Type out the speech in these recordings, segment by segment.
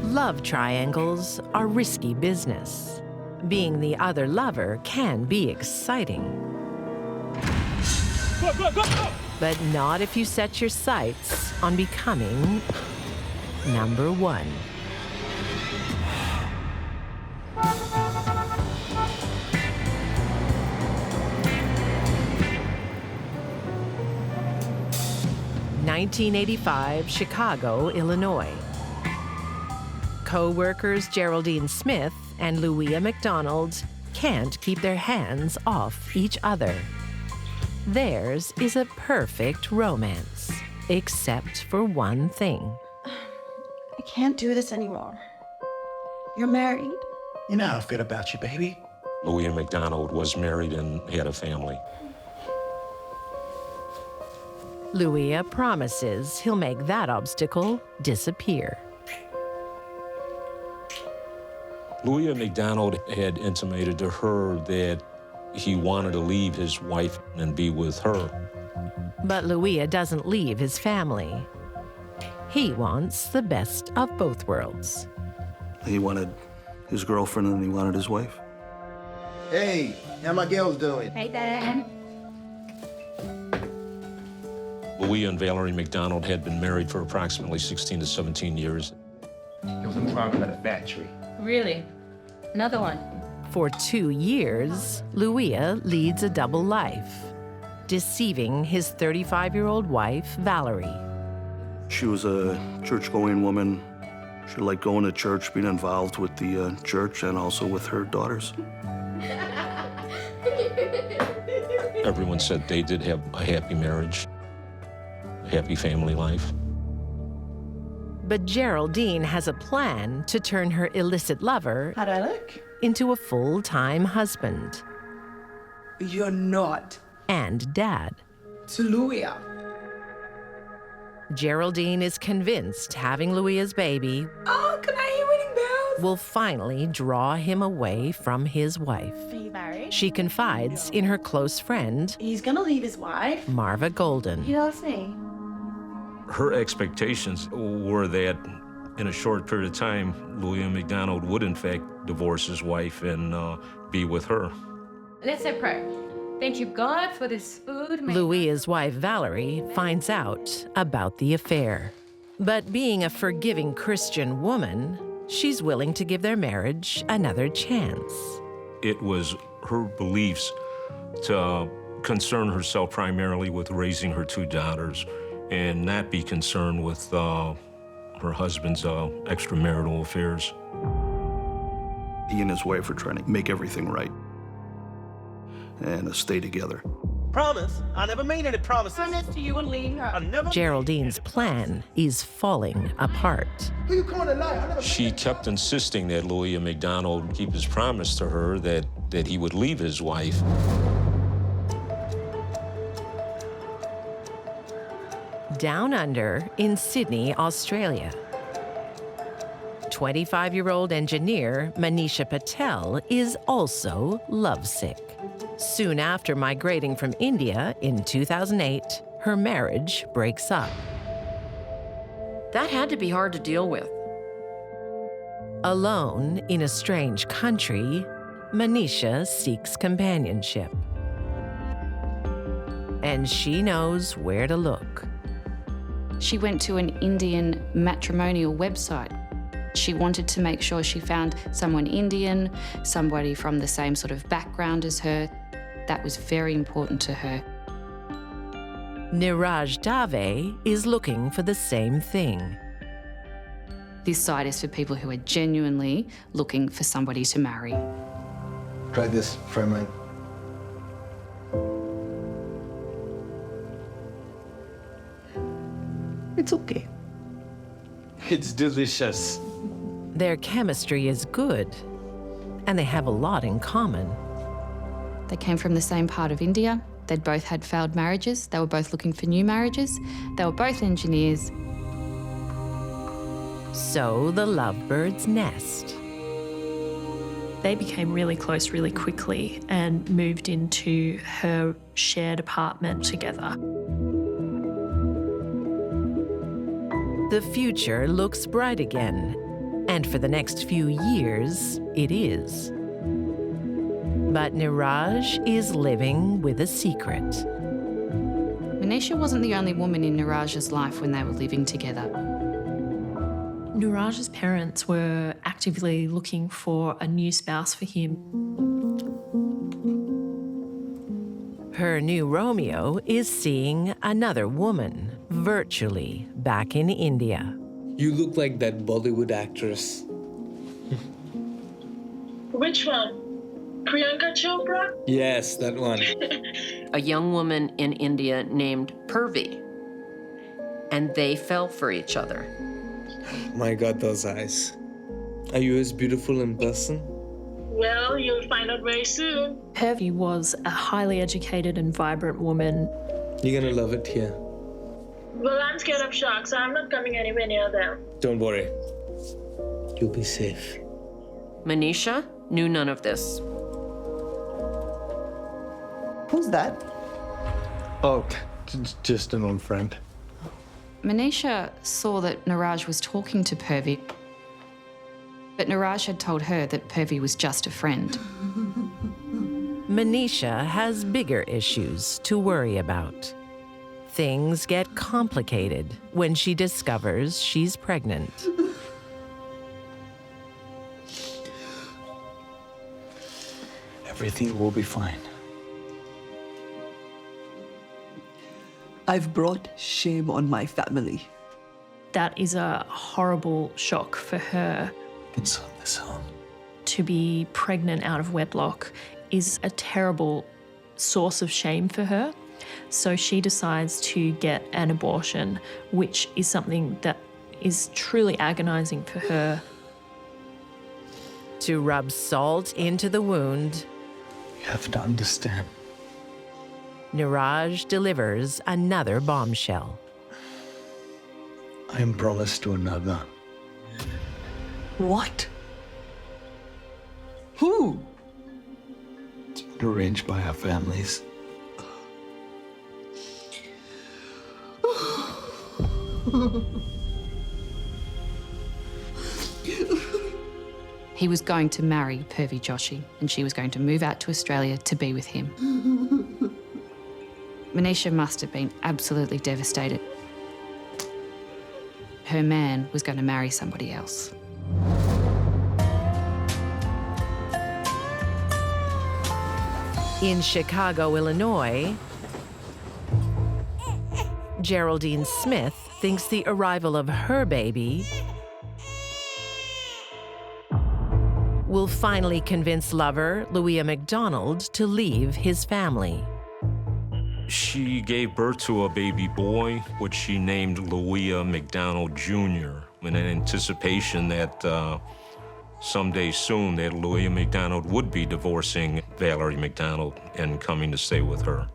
Love triangles are risky business. Being the other lover can be exciting. Go, go, go, go! But not if you set your sights on becoming number one. (1985) Chicago, Illinois. Co-workers Geraldine Smith and Louia McDonald can't keep their hands off each other. Theirs is a perfect romance, except for one thing. I can't do this anymore. You're married. You know how I feel about you, baby. Louia McDonald was married and had a family. Louia promises he'll make that obstacle disappear. Louia McDonald had intimated to her that he wanted to leave his wife and be with her. But Louia doesn't leave his family. He wants the best of both worlds. He wanted his girlfriend and he wanted his wife. Hey, how my girls doing? Hey, Dad. Louia and Valerie McDonald had been married for approximately 16 to 17 years. There was a problem at the factory. Really? Another one? For 2 years, Louia leads a double life, deceiving his 35-year-old wife, Valerie. She was a church-going woman. She liked going to church, being involved with the church and also with her daughters. Everyone said they did have a happy marriage, a happy family life. But Geraldine has a plan to turn her illicit lover How'd I look? into a full-time husband You're not and dad. to Louia. Geraldine is convinced having Louia's baby Oh, can I hear wedding bells? will finally draw him away from his wife. Are you married? She confides in her close friend, He's gonna leave his wife. Marva Golden. He loves me. Her expectations were that in a short period of time, Louia McDonald would in fact divorce his wife and be with her. Let's say prayer. Thank you, God, for this food. Louia's wife, Valerie, finds out about the affair. But being a forgiving Christian woman, she's willing to give their marriage another chance. It was her beliefs to concern herself primarily with raising her 2 daughters and not be concerned with her husband's extramarital affairs. He and his wife were trying to make everything right and stay together. Promise? I never made any promises. Promise to you and leave her. I never. Geraldine's plan is falling apart. Who you calling a liar? I never She made- kept insisting that Louia McDonald keep his promise to her that he would leave his wife. Down under in Sydney, Australia, 25-year-old engineer Manisha Patel is also lovesick. Soon after migrating from India in 2008, her marriage breaks up. That had to be hard to deal with. Alone in a strange country, Manisha seeks companionship. And she knows where to look. She went to an Indian matrimonial website. She wanted to make sure she found someone Indian, somebody from the same sort of background as her. That was very important to her. Niraj Dave is looking for the same thing. This site is for people who are genuinely looking for somebody to marry. Try this, friend mine. It's okay. It's delicious. Their chemistry is good, and they have a lot in common. They came from the same part of India. They'd both had failed marriages. They were both looking for new marriages. They were both engineers. So the lovebirds nest. They became really close really quickly and moved into her shared apartment together. The future looks bright again, and for the next few years, it is. But Niraj is living with a secret. Manisha wasn't the only woman in Niraj's life when they were living together. Niraj's parents were actively looking for a new spouse for him. Her new Romeo is seeing another woman, virtually back in India. You look like that Bollywood actress. Which one? Priyanka Chopra? Yes, that one. A young woman in India named Purvi, and they fell for each other. My God, those eyes. Are you as beautiful in person? Well, you'll find out very soon. Purvi was a highly educated and vibrant woman. You're gonna love it here. Well, I'm scared of sharks, so I'm not coming anywhere near them. Don't worry. You'll be safe. Manisha knew none of this. Who's that? Oh, just an old friend. Manisha saw that Niraj was talking to Purvi, but Niraj had told her that Purvi was just a friend. Manisha has bigger issues to worry about. Things get complicated when she discovers she's pregnant. Everything will be fine. I've brought shame on my family. That is a horrible shock for her. It's on this home. To be pregnant out of wedlock is a terrible source of shame for her. So she decides to get an abortion, which is something that is truly agonizing for her. To rub salt into the wound, You have to understand. Niraj delivers another bombshell. I am promised to another. What? Who? It's been arranged by our families. He was going to marry Purvi Joshi, and she was going to move out to Australia to be with him. Manisha must have been absolutely devastated. Her man was going to marry somebody else. In Chicago, Illinois, Geraldine Smith thinks the arrival of her baby will finally convince lover Louis McDonald to leave his family. She gave birth to a baby boy, which she named Louis McDonald Jr., in anticipation that someday soon that Louis McDonald would be divorcing Valerie McDonald and coming to stay with her.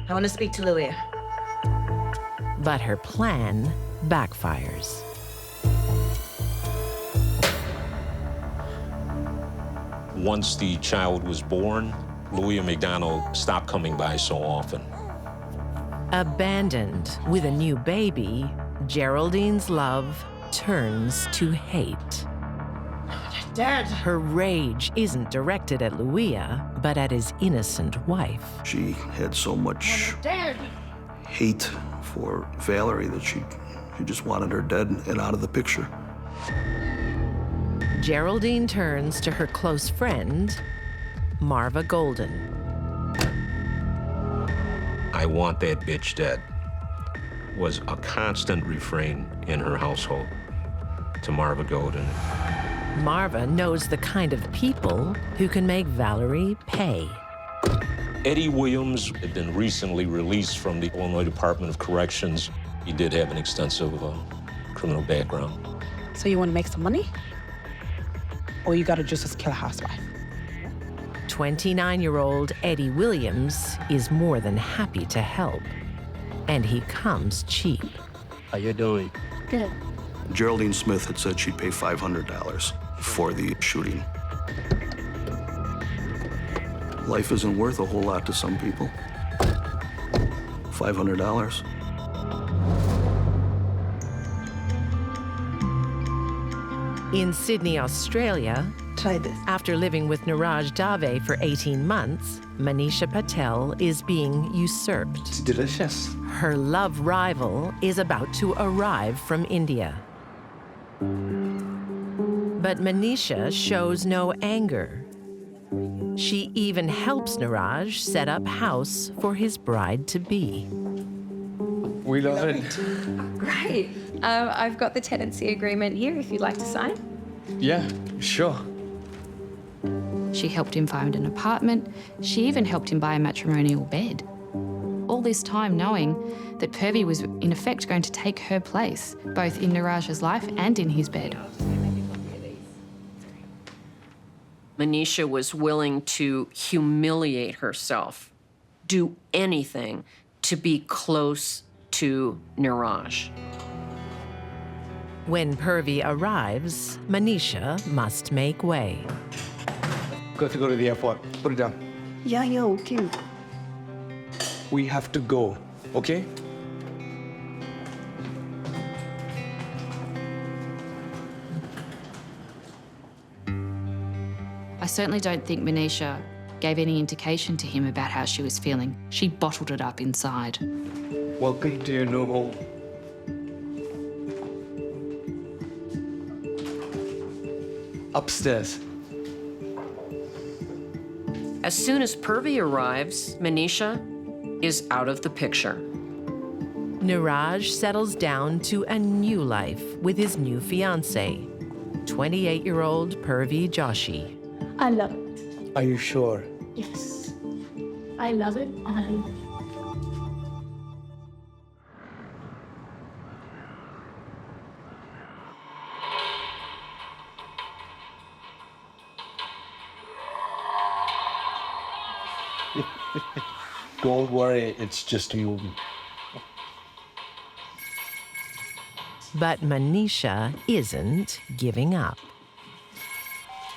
I want to speak to Louis. But her plan backfires. Once the child was born, Louis McDonald stopped coming by so often. Abandoned with a new baby, Geraldine's love turns to hate. Dad! Her rage isn't directed at Louia, but at his innocent wife. She had so much Dad! hate for Valerie that she just wanted her dead and out of the picture. Geraldine turns to her close friend, Marva Golden. I want that bitch dead was a constant refrain in her household to Marva Golden. Marva knows the kind of people who can make Valerie pay. Eddie Williams had been recently released from the Illinois Department of Corrections. He did have an extensive criminal background. So you want to make some money? Or you gotta just kill a housewife? 29-year-old Eddie Williams is more than happy to help. And he comes cheap. How you doing? Good. Geraldine Smith had said she'd pay $500 for the shooting. Life isn't worth a whole lot to some people. $500. In Sydney, Australia, Try this. after living with Niraj Dave for 18 months, Manisha Patel is being usurped. It's delicious. Her love rival is about to arrive from India. But Manisha shows no anger. She even helps Niraj set up house for his bride-to-be. We love it. Great. I've got the tenancy agreement here if you'd like to sign. Yeah, sure. She helped him find an apartment. She even helped him buy a matrimonial bed. All this time knowing that Purvi was in effect going to take her place, both in Niraj's life and in his bed. Manisha was willing to humiliate herself, do anything to be close to Niraj. When Purvi arrives, Manisha must make way. Got to go to the airport. Put it down. Yeah, okay. We have to go, okay? I certainly don't think Manisha gave any indication to him about how she was feeling. She bottled it up inside. Welcome to your new home. Upstairs. As soon as Purvi arrives, Manisha is out of the picture. Niraj settles down to a new life with his new fiancée, 28-year-old Purvi Joshi. I love it. Are you sure? Yes. I love it. Don't worry, it's just a movie. But Manisha isn't giving up.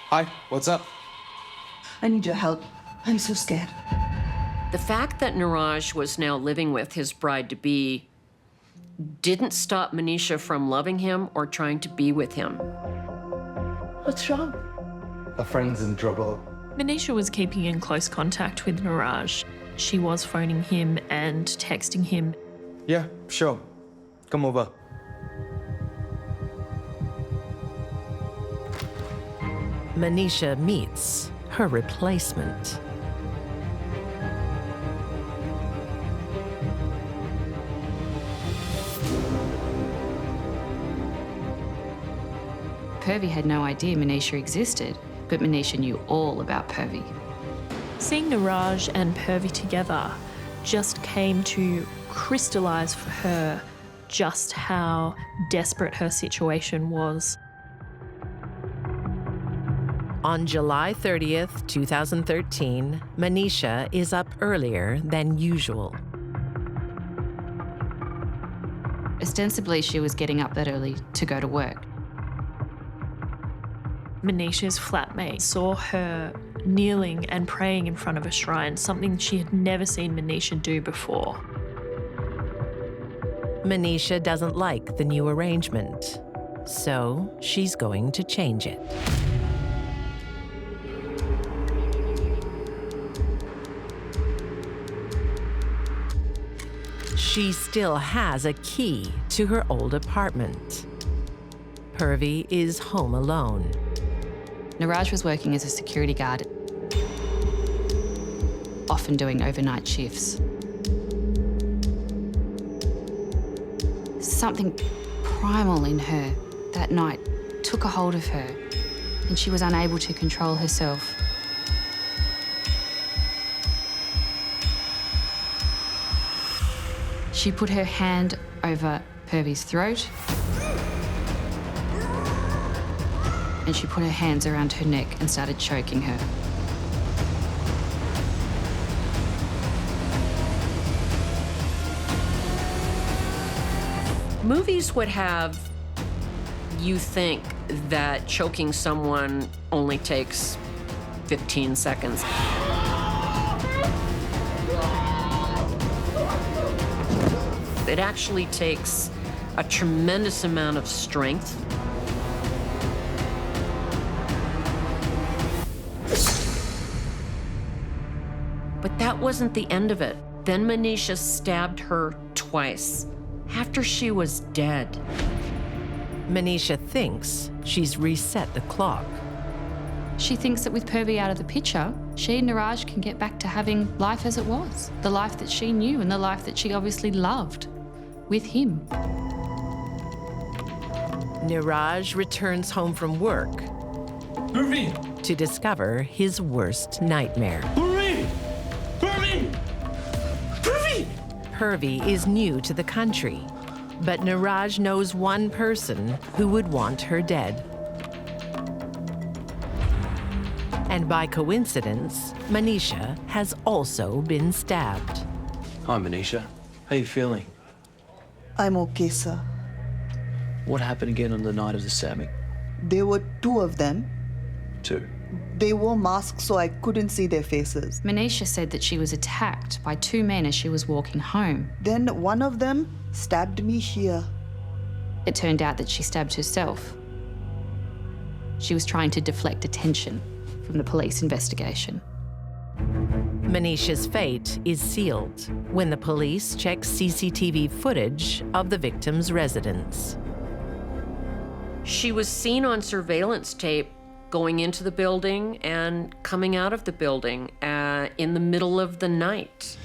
Hi, what's up? I need your help. I'm so scared. The fact that Niraj was now living with his bride-to-be didn't stop Manisha from loving him or trying to be with him. What's wrong? A friend's in trouble. Manisha was keeping in close contact with Niraj. She was phoning him and texting him. Yeah, sure. Come over. Manisha meets her replacement. Purvi had no idea Manisha existed, but Manisha knew all about Purvi. Seeing Niraj and Purvi together just came to crystallize for her just how desperate her situation was. On July 30th, 2013, Manisha is up earlier than usual. Ostensibly, she was getting up that early to go to work. Manisha's flatmate saw her kneeling and praying in front of a shrine, something she had never seen Manisha do before. Manisha doesn't like the new arrangement, so she's going to change it. She still has a key to her old apartment. Purvi is home alone. Niraj was working as a security guard, often doing overnight shifts. Something primal in her that night took a hold of her, and she was unable to control herself. She put her hand over Purvi's throat, and she put her hands around her neck and started choking her. Movies would have you think that choking someone only takes 15 seconds. It actually takes a tremendous amount of strength. But that wasn't the end of it. Then Manisha stabbed her twice after she was dead. Manisha thinks she's reset the clock. She thinks that with Purvi out of the picture, she and Niraj can get back to having life as it was, the life that she knew and the life that she obviously loved with him. Niraj returns home from work Purvi! to discover his worst nightmare. Purvi! Purvi! Purvi! Purvi is new to the country, but Niraj knows one person who would want her dead. And by coincidence, Manisha has also been stabbed. Hi, Manisha. How you feeling? I'm okay, sir. What happened again on the night of the stabbing? There were two of them. Two. They wore masks, so I couldn't see their faces. Manisha said that she was attacked by two men as she was walking home. Then one of them stabbed me here. It turned out that she stabbed herself. She was trying to deflect attention from the police investigation. Manisha's fate is sealed when the police check CCTV footage of the victim's residence. She was seen on surveillance tape going into the building and coming out of the building in the middle of the night.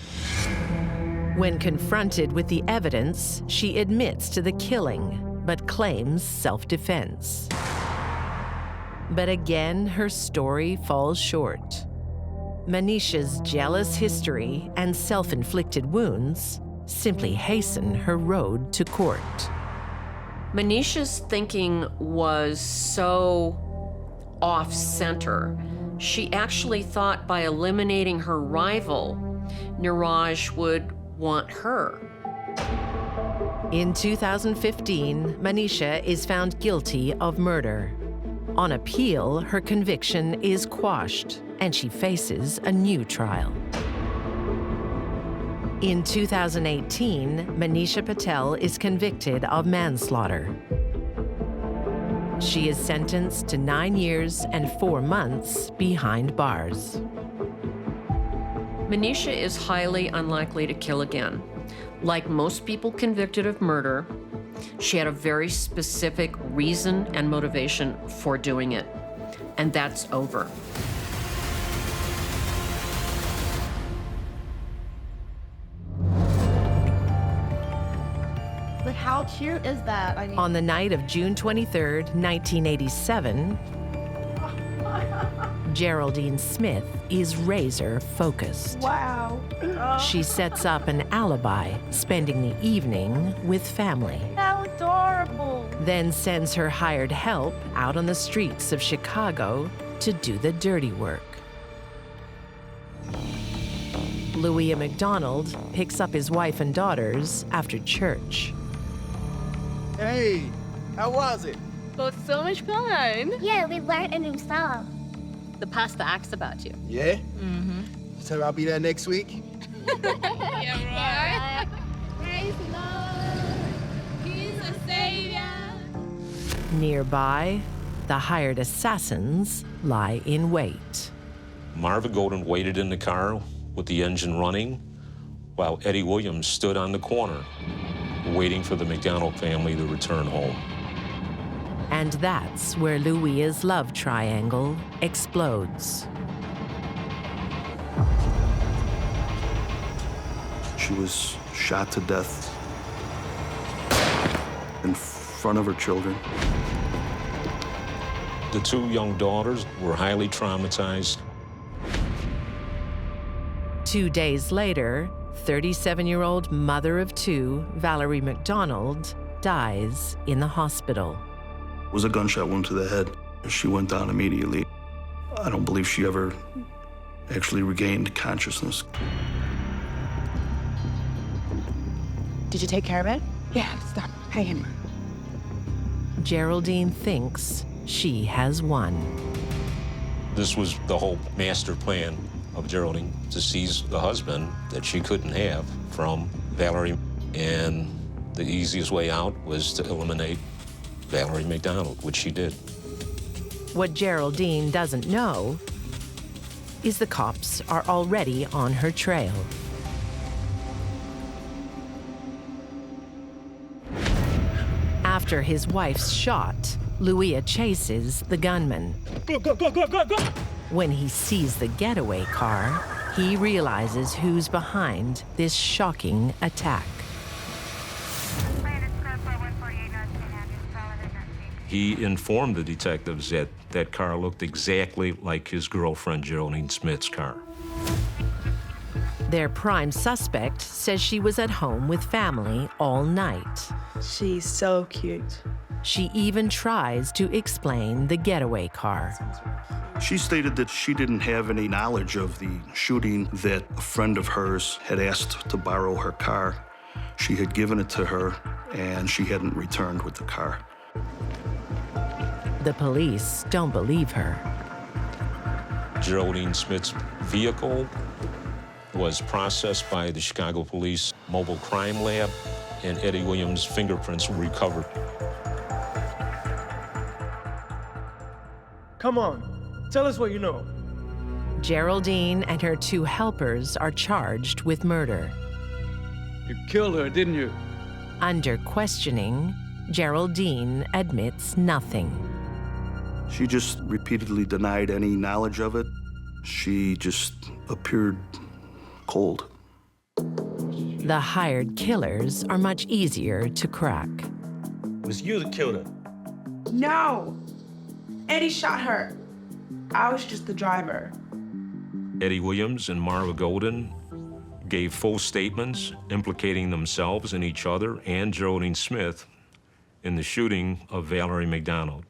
When confronted with the evidence, she admits to the killing, but claims self-defense. But again, her story falls short. Manisha's jealous history and self-inflicted wounds simply hasten her road to court. Manisha's thinking was so off-center. She actually thought by eliminating her rival, Niraj would want her. In 2015, Manisha is found guilty of murder. On appeal, her conviction is quashed, and she faces a new trial. In 2018, Manisha Patel is convicted of manslaughter. She is sentenced to 9 years and 4 months behind bars. Manisha is highly unlikely to kill again. Like most people convicted of murder, she had a very specific reason and motivation for doing it, and that's over. But how cute is that? I mean, On the night of June 23, 1987, Geraldine Smith is razor-focused. wow. She sets up an alibi, spending the evening with family. How adorable. Then sends her hired help out on the streets of Chicago to do the dirty work. Louis McDonald picks up his wife and daughters after church. Hey, how was it? It was so much fun. Yeah, we learned a new song. The pastor asked about you. Yeah? Mm-hmm. So I'll be there next week? Yeah, right. Praise the Lord. He's a savior. Nearby, the hired assassins lie in wait. Marvin Golden waited in the car with the engine running while Eddie Williams stood on the corner waiting for the McDonald family to return home. And that's where Louia's love triangle explodes. She was shot to death in front of her children. The two young daughters were highly traumatized. 2 days later, 37-year-old mother of two, Valerie McDonald, dies in the hospital. It was a gunshot wound to the head. She went down immediately. I don't believe she ever actually regained consciousness. Did you take care of it? Yeah, stop. Pay him. Geraldine thinks she has won. This was the whole master plan of Geraldine, to seize the husband that she couldn't have from Valerie. And the easiest way out was to eliminate Valerie McDonald, which she did. What Geraldine doesn't know is the cops are already on her trail. After his wife's shot, Louis chases the gunman. Go, go, go, go, go, go! When he sees the getaway car, he realizes who's behind this shocking attack. He informed the detectives that that car looked exactly like his girlfriend Geraldine Smith's car. Their prime suspect says she was at home with family all night. She's so cute. She even tries to explain the getaway car. She stated that she didn't have any knowledge of the shooting, that a friend of hers had asked to borrow her car. She had given it to her, and she hadn't returned with the car. The police don't believe her. Geraldine Smith's vehicle was processed by the Chicago Police Mobile Crime Lab, and Eddie Williams' fingerprints were recovered. Come on, tell us what you know. Geraldine and her two helpers are charged with murder. You killed her, didn't you? Under questioning, Geraldine admits nothing. She just repeatedly denied any knowledge of it. She just appeared cold. The hired killers are much easier to crack. It was you that killed her. No! Eddie shot her. I was just the driver. Eddie Williams and Marva Golden gave full statements implicating themselves and each other and Geraldine Smith in the shooting of Valerie McDonald.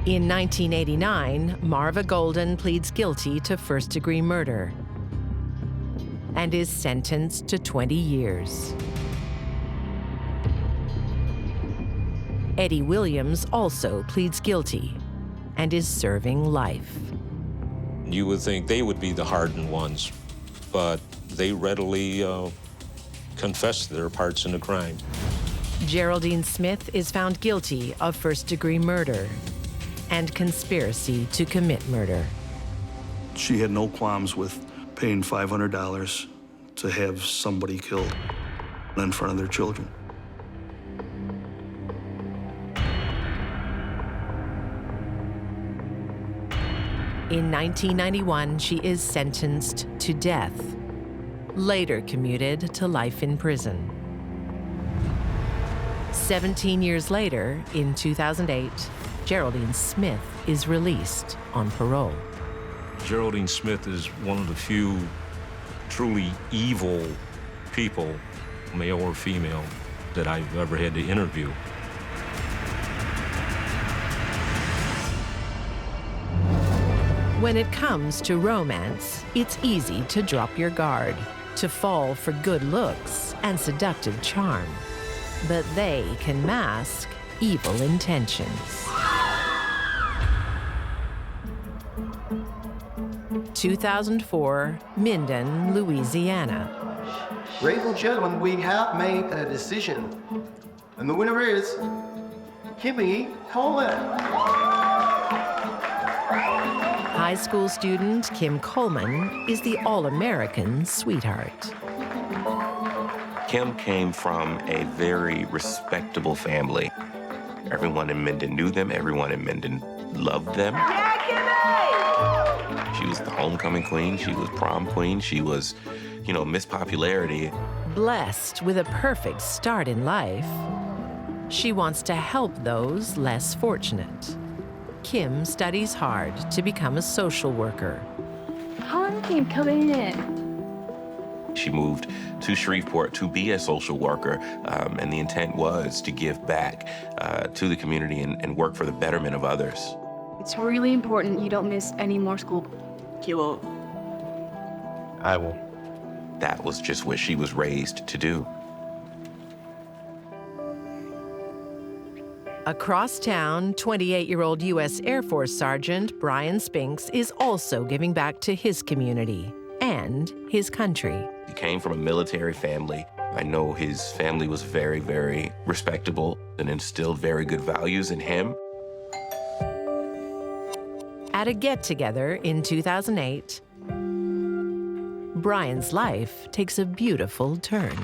In 1989, Marva Golden pleads guilty to first-degree murder and is sentenced to 20 years. Eddie Williams also pleads guilty and is serving life. You would think they would be the hardened ones, but they readily confessed their parts in the crime. Geraldine Smith is found guilty of first-degree murder and conspiracy to commit murder. She had no qualms with paying $500 to have somebody killed in front of their children. In 1991, she is sentenced to death, later commuted to life in prison. 17 years later, in 2008, Geraldine Smith is released on parole. Geraldine Smith is one of the few truly evil people, male or female, that I've ever had to interview. When it comes to romance, it's easy to drop your guard, to fall for good looks and seductive charm. But they can mask evil intentions. 2004, Minden, Louisiana. Ladies and gentlemen, we have made a decision. And the winner is Kimmy Coleman. High school student Kim Coleman is the all-American sweetheart. Kim came from a very respectable family. Everyone in Minden knew them. Everyone in Minden loved them. She was the homecoming queen. She was prom queen. She was, Miss Popularity. Blessed with a perfect start in life, she wants to help those less fortunate. Kim studies hard to become a social worker. Hi, come in. She moved to Shreveport to be a social worker, and the intent was to give back to the community and work for the betterment of others. It's really important you don't miss any more school. You won't. I will. That was just what she was raised to do. Across town, 28-year-old U.S. Air Force Sergeant Brian Spinks is also giving back to his community and his country. He came from a military family. I know his family was very, very respectable and instilled very good values in him. At a get-together in 2008, Brian's life takes a beautiful turn.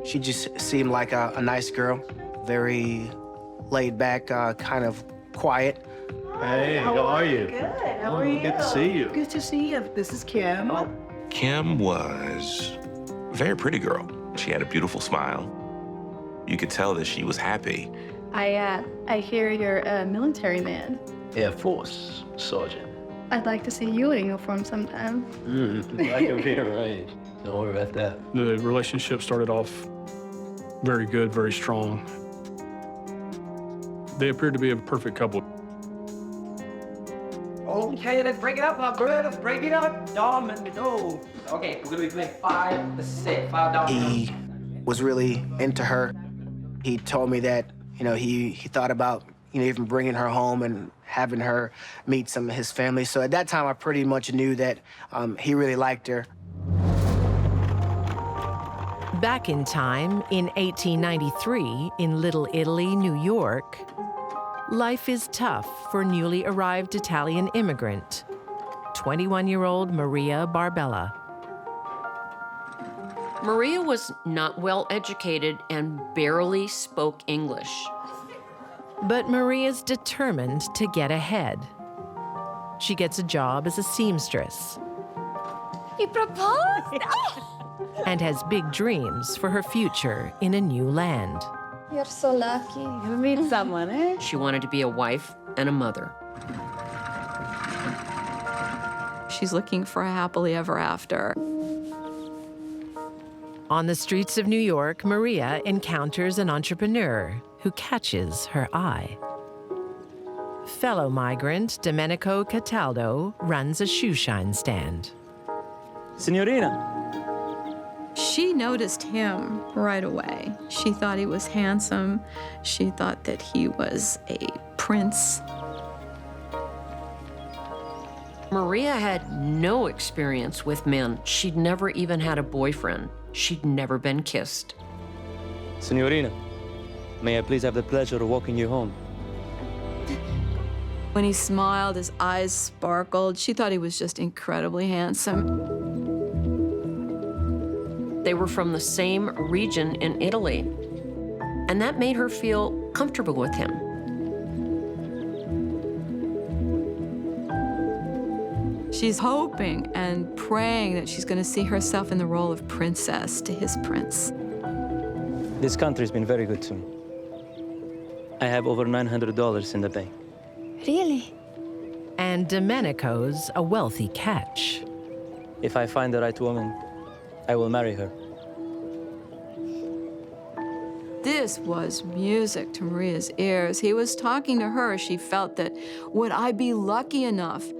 She just seemed like a nice girl, very laid back, kind of quiet. Hey, how are you? Good. How are you? Good to see you. Good to see you. This is Kim. Kim was a very pretty girl. She had a beautiful smile. You could tell that she was happy. I hear you're a military man. Air Force Sergeant. I'd like to see you in uniform sometime. I can be right. Don't worry about that. The relationship started off very good, very strong. They appeared to be a perfect couple. Okay, let's break it up, my brother. Let's break it up. Dom and no. Okay, we're gonna be playing $5 He was really into her. He told me that, he thought about, even bringing her home and having her meet some of his family. So at that time, I pretty much knew that he really liked her. Back in time, in 1893, in Little Italy, New York, life is tough for newly arrived Italian immigrant, 21-year-old Maria Barbella. Maria was not well educated and barely spoke English. But Maria's determined to get ahead. She gets a job as a seamstress. You proposed? And has big dreams for her future in a new land. You're so lucky. You meet someone, eh? She wanted to be a wife and a mother. She's looking for a happily ever after. On the streets of New York, Maria encounters an entrepreneur who catches her eye. Fellow migrant Domenico Cataldo runs a shoe shine stand. Signorina. She noticed him right away. She thought he was handsome. She thought that he was a prince. Maria had no experience with men. She'd never even had a boyfriend. She'd never been kissed. Signorina, may I please have the pleasure of walking you home? When he smiled, his eyes sparkled. She thought he was just incredibly handsome. They were from the same region in Italy, and that made her feel comfortable with him. She's hoping and praying that she's going to see herself in the role of princess to his prince. This country's been very good to me. I have over $900 in the bank. Really? And Domenico's a wealthy catch. If I find the right woman, I will marry her. This was music to Maria's ears. He was talking to her. She felt that, would I be lucky enough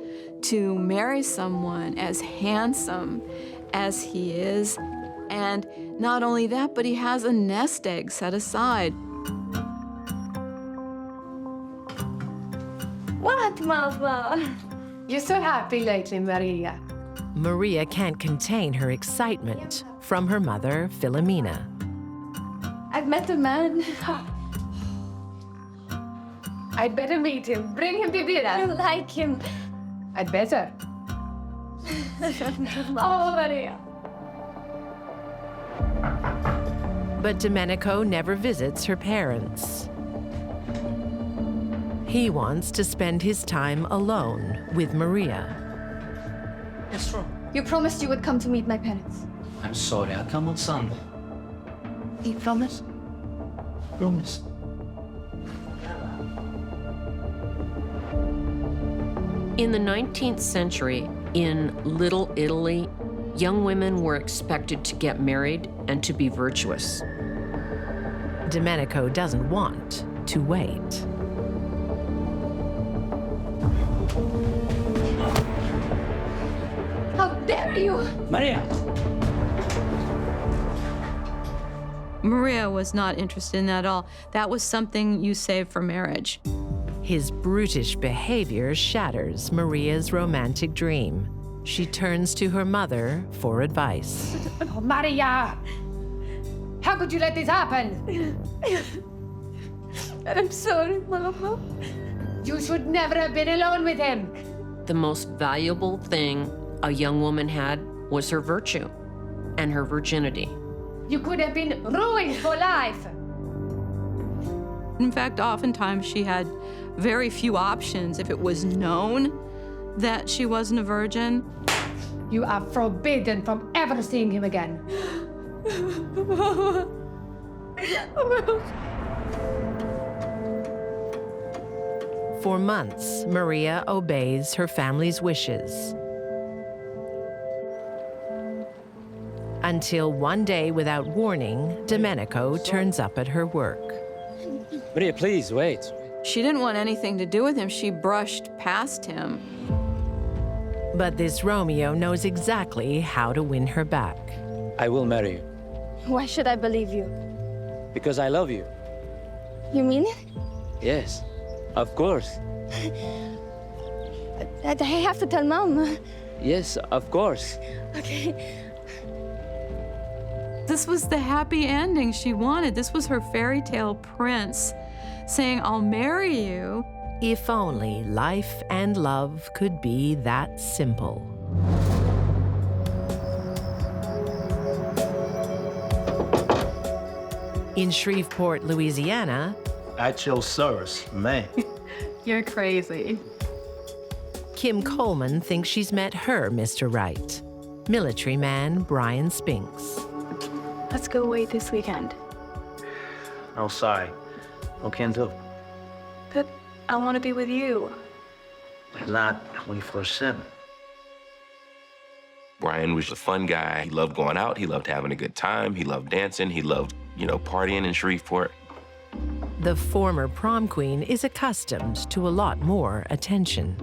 to marry someone as handsome as he is? And not only that, but he has a nest egg set aside. What, Mama? You're so happy lately, Maria. Maria can't contain her excitement from her mother, Filomena. I've met a man. I'd better meet him. Bring him to dinner. You like him? I'd better. Oh, Maria. But Domenico never visits her parents. He wants to spend his time alone with Maria. What's wrong? You promised you would come to meet my parents. I'm sorry, I'll come on Sunday. You promise? Promise. In the 19th century, in Little Italy, young women were expected to get married and to be virtuous. Domenico doesn't want to wait. How dare you! Maria! Maria was not interested in that at all. That was something you saved for marriage. His brutish behavior shatters Maria's romantic dream. She turns to her mother for advice. Oh, Maria! How could you let this happen? I'm sorry, Mama. You should never have been alone with him. The most valuable thing a young woman had was her virtue and her virginity. You could have been ruined for life. In fact, oftentimes she had very few options if it was known that she wasn't a virgin. You are forbidden from ever seeing him again. For months, Maria obeys her family's wishes. Until one day, without warning, Domenico turns up at her work. Maria, please, wait. She didn't want anything to do with him. She brushed past him. But this Romeo knows exactly how to win her back. I will marry you. Why should I believe you? Because I love you. You mean it? Yes, of course. I have to tell Mom. Yes, of course. Okay. This was the happy ending she wanted. This was her fairy tale prince saying, I'll marry you. If only life and love could be that simple. In Shreveport, Louisiana, At your service, man. You're crazy. Kim Coleman thinks she's met her Mr. Right, military man Brian Spinks. Let's go away this weekend. Oh, sorry. What can do? But I want to be with you. Not 24/7. Brian was a fun guy. He loved going out. He loved having a good time. He loved dancing. He loved, partying in Shreveport. The former prom queen is accustomed to a lot more attention.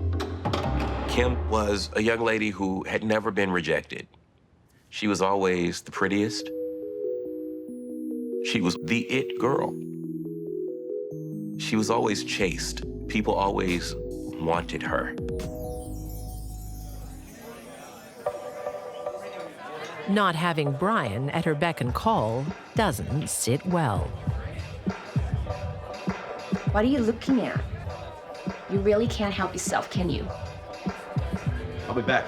Kim was a young lady who had never been rejected. She was always the prettiest. She was the it girl. She was always chased. People always wanted her. Not having Brian at her beck and call doesn't sit well. What are you looking at? You really can't help yourself, can you? I'll be back.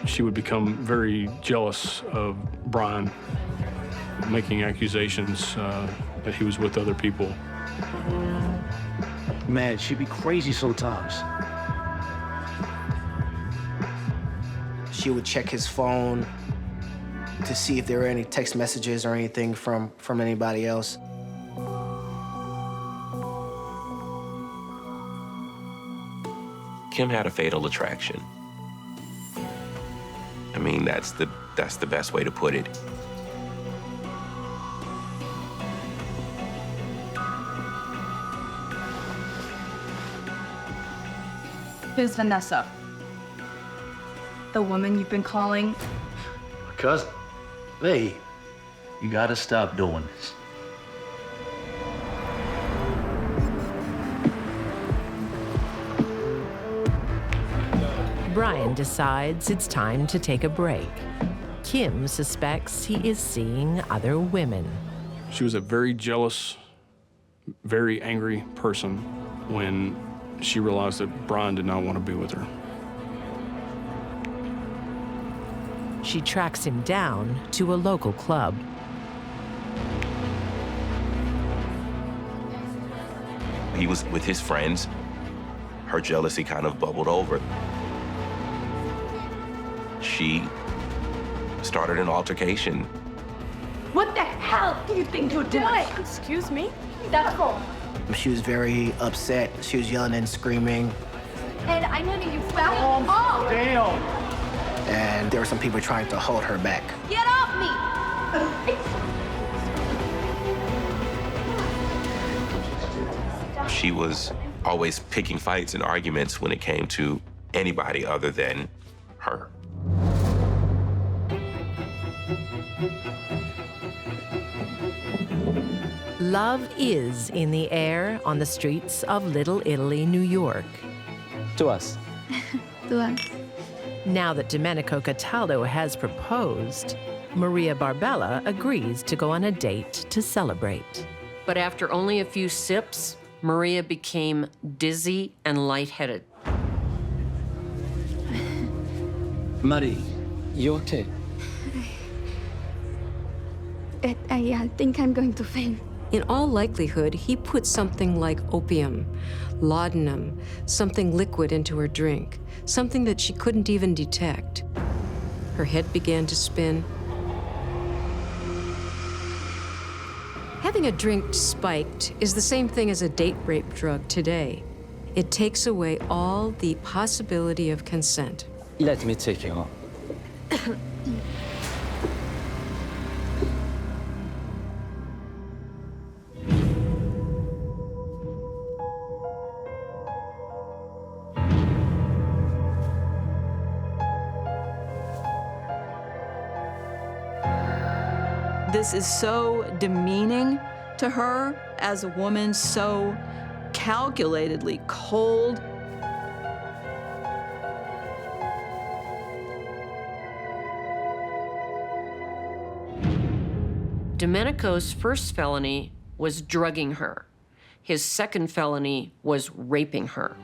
She would become very jealous of Brian, making accusations that he was with other people. Man, she'd be crazy sometimes. She would check his phone to see if there were any text messages or anything from anybody else. Kim had a fatal attraction. I mean, that's the best way to put it. Here's Vanessa. The woman you've been calling. My cousin. Hey, you gotta stop doing this. Brian decides it's time to take a break. Kim suspects he is seeing other women. She was a very jealous, very angry person when she realized that Brian did not want to be with her. She tracks him down to a local club. He was with his friends. Her jealousy kind of bubbled over. She started an altercation. What the hell do you think you're doing? Excuse me? That's all. She was very upset. She was yelling and screaming. And I know that you found off. Damn! And there were some people trying to hold her back. Get off me! She was always picking fights and arguments when it came to anybody other than her. Love is in the air on the streets of Little Italy, New York. To us. To us. Now that Domenico Cataldo has proposed, Maria Barbella agrees to go on a date to celebrate. But after only a few sips, Maria became dizzy and lightheaded. Marie, you okay? I think I'm going to faint. In all likelihood, he put something like opium, laudanum, something liquid into her drink, something that she couldn't even detect. Her head began to spin. Having a drink spiked is the same thing as a date rape drug today. It takes away all the possibility of consent. Let me take you home. This is so demeaning to her as a woman, so calculatedly cold. Domenico's first felony was drugging her. His second felony was raping her.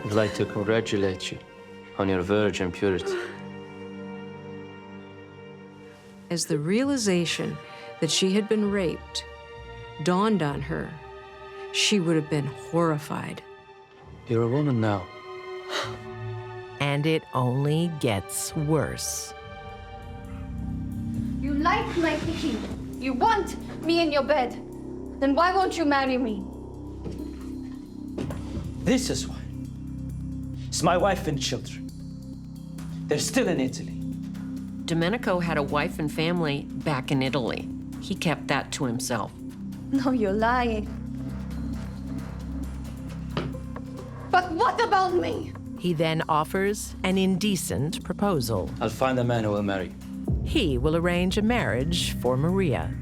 I'd like to congratulate you on your virgin purity. As the realization that she had been raped dawned on her, she would have been horrified. You're a woman now. And it only gets worse. You like my cooking. You want me in your bed. Then why won't you marry me? This is why. It's my wife and children. They're still in Italy. Domenico had a wife and family back in Italy. He kept that to himself. No, you're lying. But what about me? He then offers an indecent proposal. I'll find a man who will marry. He will arrange a marriage for Maria.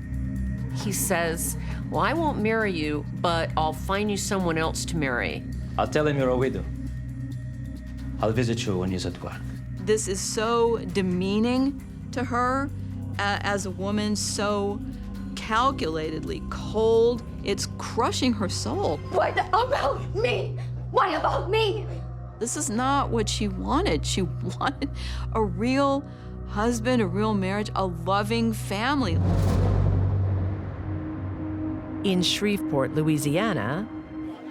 He says, well, I won't marry you, but I'll find you someone else to marry. I'll tell him you're a widow. I'll visit you when he's at work. This is so demeaning to her as a woman, so calculatedly cold. It's crushing her soul. What about me? What about me? This is not what she wanted. She wanted a real husband, a real marriage, a loving family. In Shreveport, Louisiana,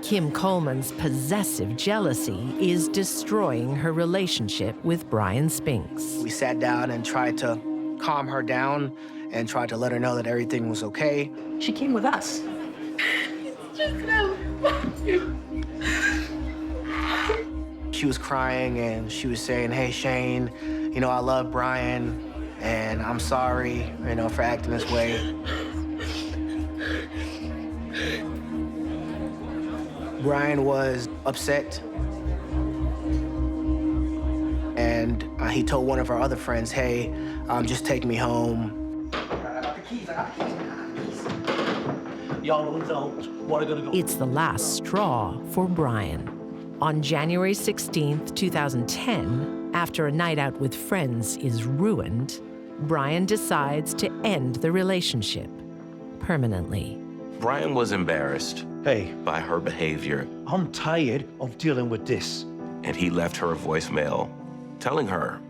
Kim Coleman's possessive jealousy is destroying her relationship with Brian Spinks. We sat down and tried to calm her down and tried to let her know that everything was okay. She came with us. She was crying and she was saying, hey, Shane, you know, I love Brian and I'm sorry, you know, for acting this way. Brian was upset, and he told one of our other friends, hey, just take me home. Y'all adults, what are gonna go? It's the last straw for Brian. On January 16th, 2010, after a night out with friends is ruined, Brian decides to end the relationship permanently. Brian was embarrassed by her behavior. I'm tired of dealing with this. And he left her a voicemail telling her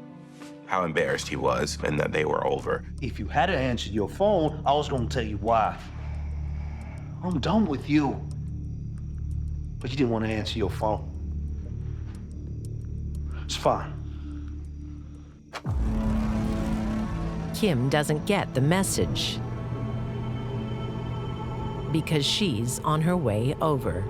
how embarrassed he was and that they were over. If you hadn't answered your phone, I was gonna tell you why. I'm done with you. But you didn't want to answer your phone. It's fine. Kim doesn't get the message because she's on her way over.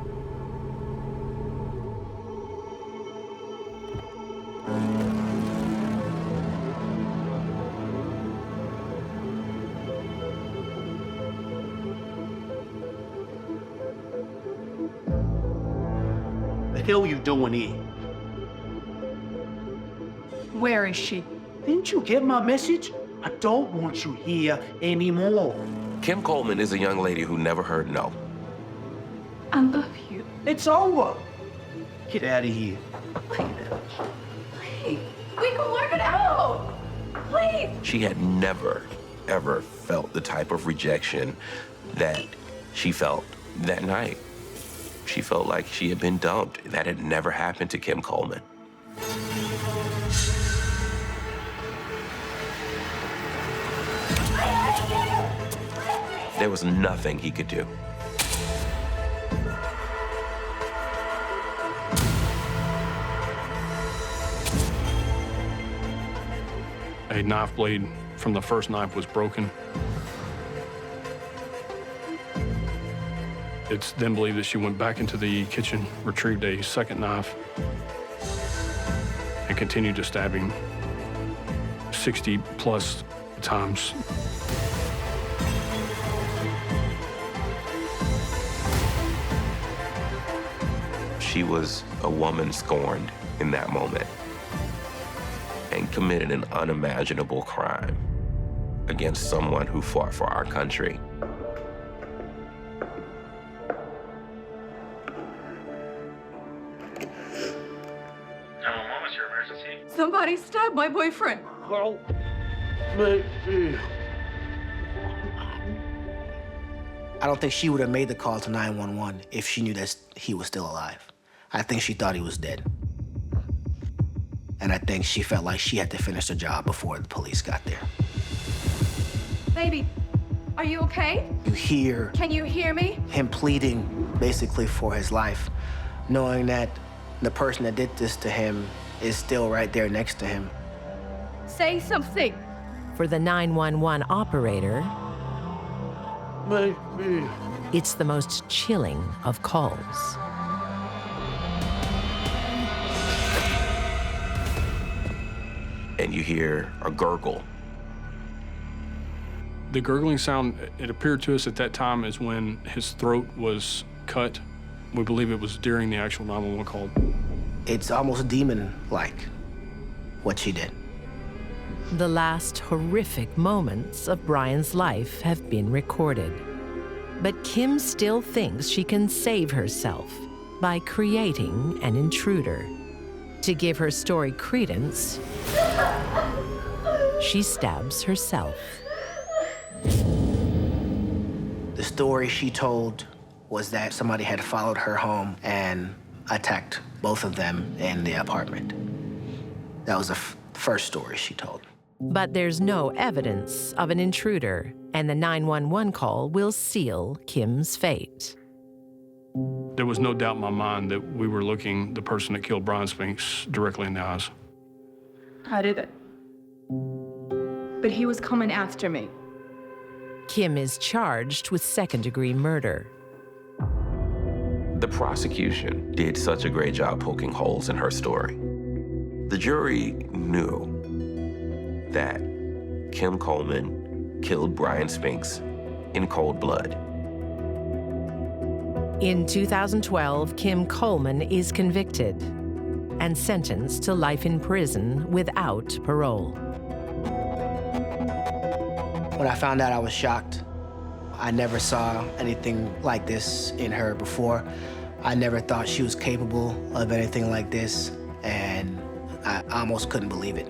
hell you doing here? Where is she? Didn't you get my message? I don't want you here anymore. Kim Coleman is a young lady who never heard no. I love you. It's over. Get out of here. Please, we can work it out. Please. She had never, ever felt the type of rejection that she felt that night. She felt like she had been dumped. That had never happened to Kim Coleman. There was nothing he could do. A knife blade from the first knife was broken. It's then believed that she went back into the kitchen, retrieved a second knife, and continued to stab him 60+ times. She was a woman scorned in that moment and committed an unimaginable crime against someone who fought for our country. What's your emergency? Somebody stabbed my boyfriend. Help me. I don't think she would have made the call to 911 if she knew that he was still alive. I think she thought he was dead. And I think she felt like she had to finish the job before the police got there. Baby, are you okay? You hear Can you hear me? him pleading basically for his life, knowing that the person that did this to him is still right there next to him. Say something. For the 911 operator, Baby. it's the most chilling of calls. And you hear a gurgle. The gurgling sound, it appeared to us at that time, is when his throat was cut. We believe it was during the actual 911 call. It's almost demon-like, what she did. The last horrific moments of Brian's life have been recorded. But Kim still thinks she can save herself by creating an intruder. To give her story credence, she stabs herself. The story she told was that somebody had followed her home and attacked both of them in the apartment. That was the first story she told. But there's no evidence of an intruder, and the 911 call will seal Kim's fate. There was no doubt in my mind that we were looking the person that killed Brian Spinks directly in the eyes. I did it. But he was coming after me. Kim is charged with second-degree murder. The prosecution did such a great job poking holes in her story. The jury knew that Kim Coleman killed Brian Spinks in cold blood. In 2012, Kim Coleman is convicted and sentenced to life in prison without parole. When I found out, I was shocked. I never saw anything like this in her before. I never thought she was capable of anything like this, and I almost couldn't believe it.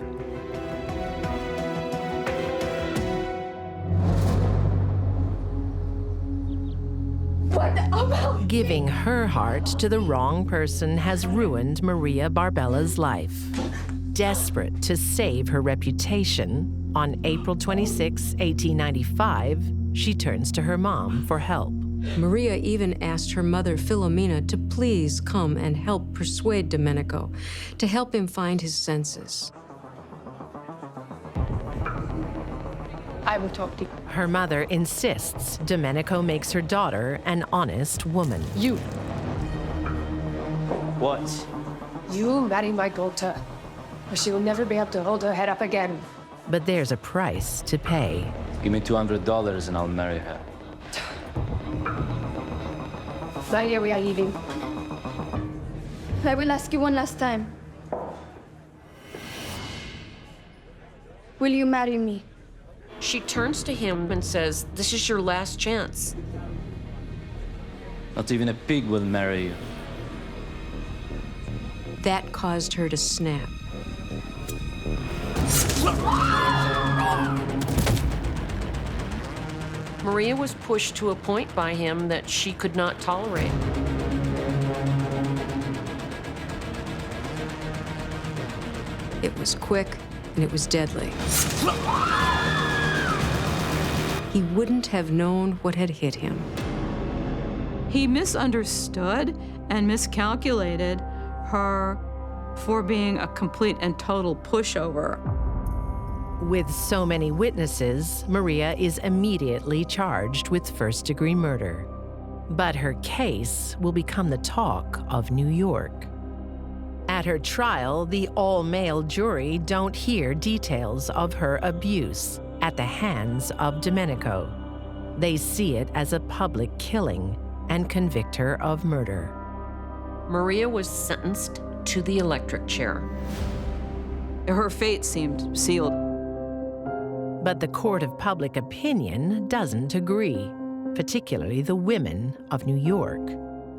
Giving her heart to the wrong person has ruined Maria Barbella's life. Desperate to save her reputation, on April 26, 1895, she turns to her mom for help. Maria even asked her mother, Philomena, to please come and help persuade Domenico, to help him find his senses. I will talk to you. Her mother insists Domenico makes her daughter an honest woman. You. What? You marry my daughter, or she will never be able to hold her head up again. But there's a price to pay. Give me $200 and I'll marry her. Maria, we are leaving. I will ask you one last time. Will you marry me? She turns to him and says, "This is your last chance." Not even a pig will marry you. That caused her to snap. Maria was pushed to a point by him that she could not tolerate. It was quick and it was deadly. He wouldn't have known what had hit him. He misunderstood and miscalculated her for being a complete and total pushover. With so many witnesses, Maria is immediately charged with first-degree murder. But her case will become the talk of New York. At her trial, the all-male jury don't hear details of her abuse at the hands of Domenico. They see it as a public killing and convict her of murder. Maria was sentenced to the electric chair. Her fate seemed sealed. But the court of public opinion doesn't agree, particularly the women of New York.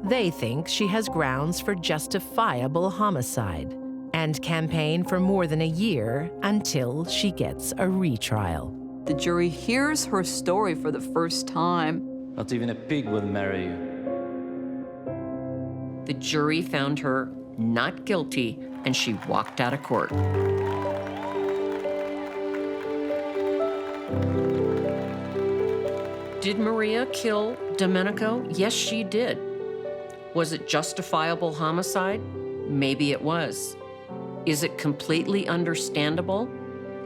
They think she has grounds for justifiable homicide and campaign for more than a year until she gets a retrial. The jury hears her story for the first time. Not even a pig will marry you. The jury found her not guilty, and she walked out of court. Did Maria kill Domenico? Yes, she did. Was it justifiable homicide? Maybe it was. Is it completely understandable?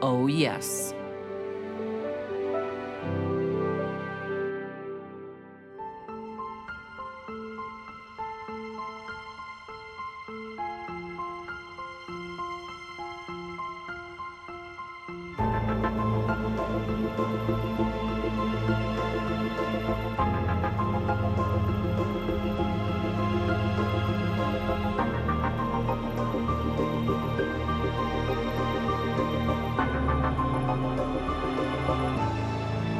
Oh, yes.